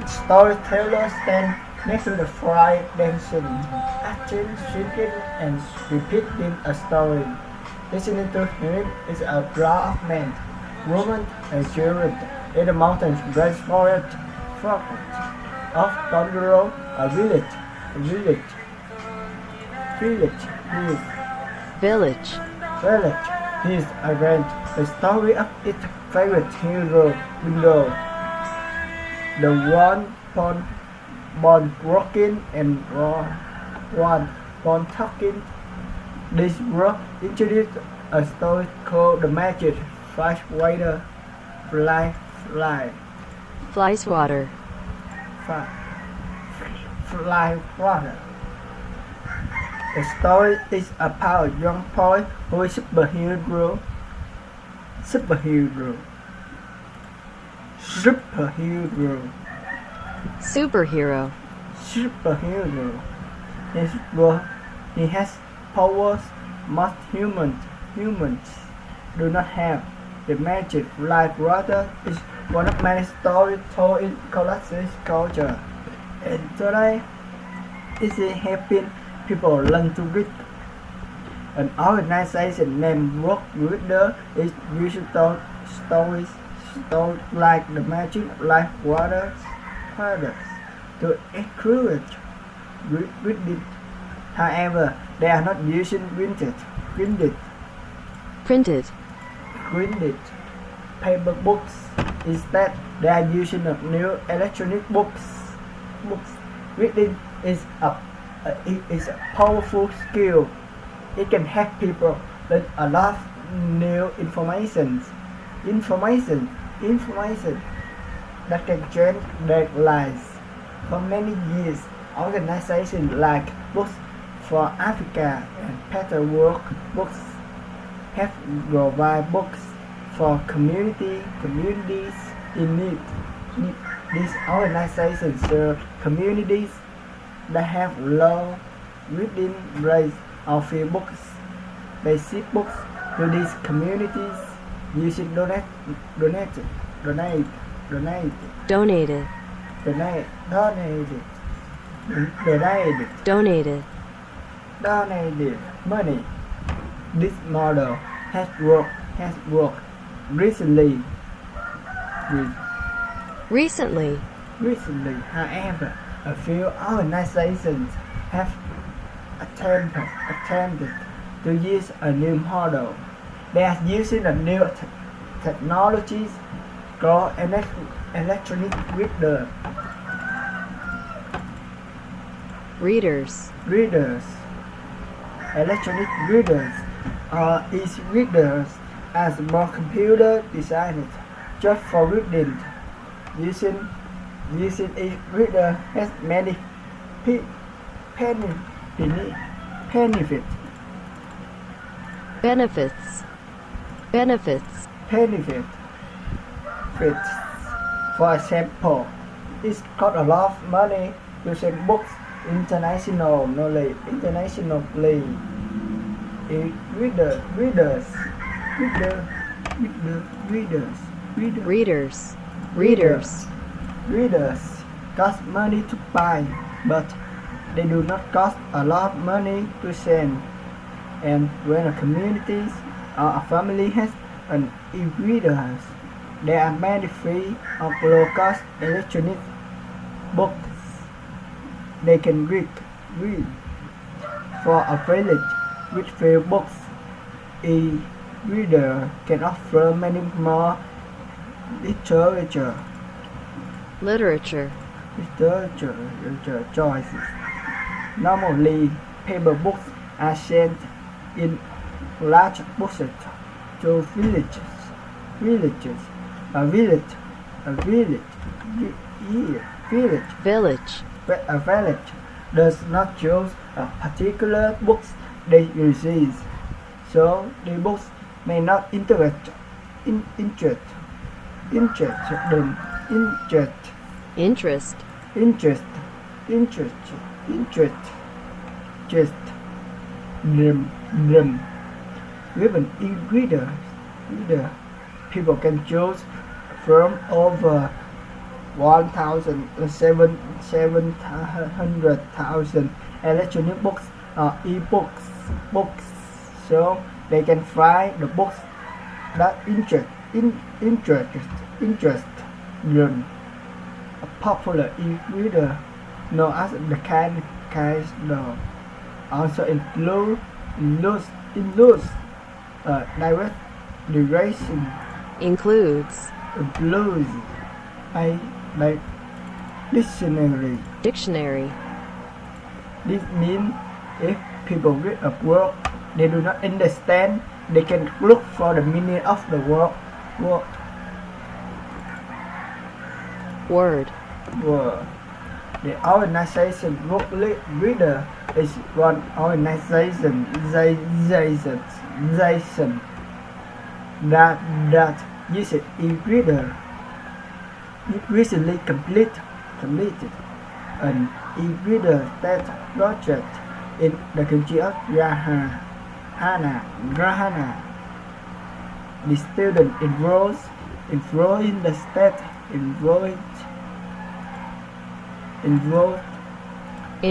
Storytellers stand next to the fire dancing, acting, singing, and repeating a story. Listening to him is a crowd of men, women, and children in the mountains, great forest of Tondoro, a village, is village, village. His event, the story of its favorite hero, window, the born walking and one born talking. This work introduced a story called The Magic Freshwater Fly flies water, water. The story is about a young boy who is superhero, superhero, superhero, superhero. His work, he has powers most humans do not have. The magic like water is one of many stories told in classic culture, and today it is helping people learn to read. An organization named Work Reader is using stories like the magic like water products to encourage reading. However, they are not using printed paper books. Instead, they are using a new electronic books. Reading is a powerful skill. It can help people learn a lot of new information that can change their lives. For many years, organizations like Books for Africa and Better World Books have provided books for communities in need. These organizations serve communities that have low reading rates or few books. They ship books to these communities using donated money. This model has worked recently. However, a few organizations have attempted to use a new model. They are using a new technologies called electronic readers. Electronic readers or e-readers as more computer designed just for reading. Using e-reader has many benefits. For example, it costs a lot of money to send books internationally. Readers cost money to buy, but they do not cost a lot of money to send. And when a community or a family has an e-reader, there are many free or low-cost electronic books they can read. For a village with few books, e-reader can offer many more literature choices. Normally, paper books are sent in large boxes to A village does not choose a particular books they receive, so the books may not interest them. With an e-reader, people can choose from over 700,000 electronic books or books, so they can find the books that interest them. A popular e-reader known as the Kindle also includes direct direction Includes. by Dictionary. This means if people read a word they do not understand, they can look for the meaning of the word. Word. The organization Book Reader is one organization that uses e-reader. It recently completed an e-reader test project in the country of Ghana. The student enrolled in the state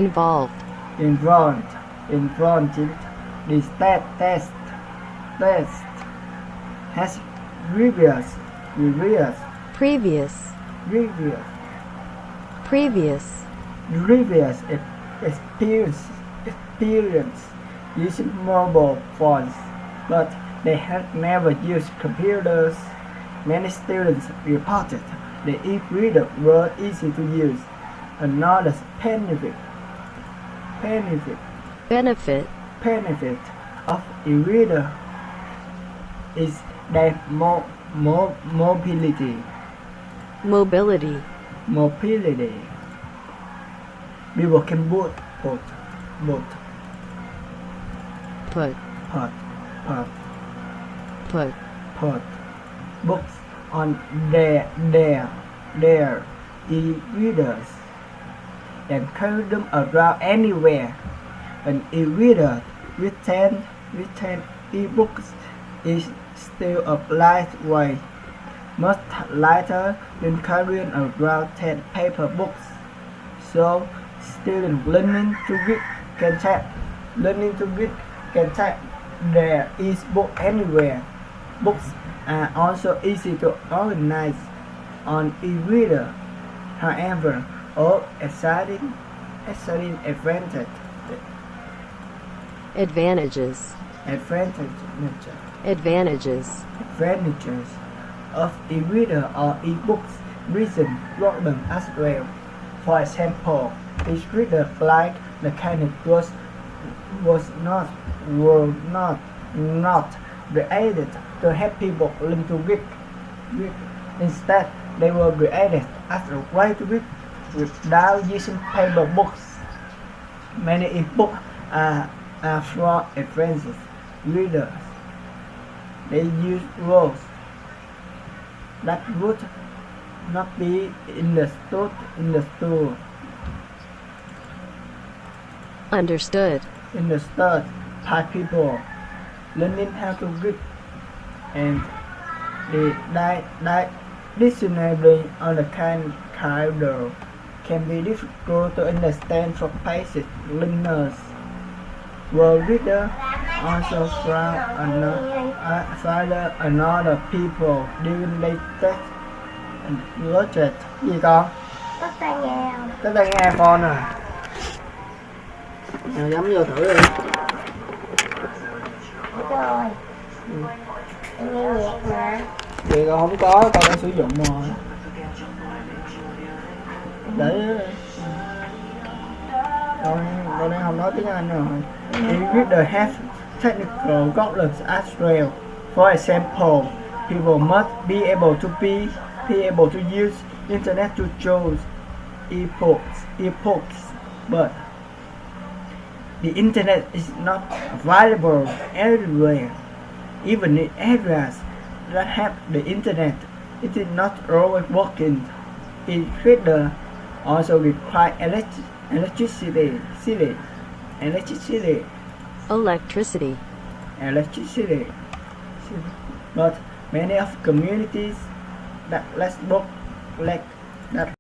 involved the state test has Previous. experience using mobile phones, but they had never used computers. Many students reported the e-reader were easy to use. Another benefit of e-reader is their mobility. People can put books on their e-readers and carry them around anywhere. An e-reader written e-books is still a lightweight, much lighter than carrying around 10 paper books. So students learning to read can take their e-book anywhere. Books are also easy to organize on e-reader. However, all exciting advantages of e-reader or e-books recent problem as well. For example, e-reader like the Kindle were not created to help people learn to read. Instead, they were created as a way to read without using paper books. Many e-books are for advanced readers. They use words that would not be understood in the store. Understood by people learning how to read, and the dictionary on the Kindle can be difficult to understand for basic learners. World reader also found another people during they test project. Gì con? Tắt tai nghe con à? Nào nhắm vô thử đi. Rồi. Em nghe nhạc mà. Vậy con không có, con đang sử dụng rồi. Để con đang không nói tiếng Anh rồi. E-reader has technical problems as well. For example, people must be able to use internet to choose e-books, but the internet is not available everywhere. Even in areas that have the internet, it is not always working. E-reader also require electricity. But many of communities that less book like that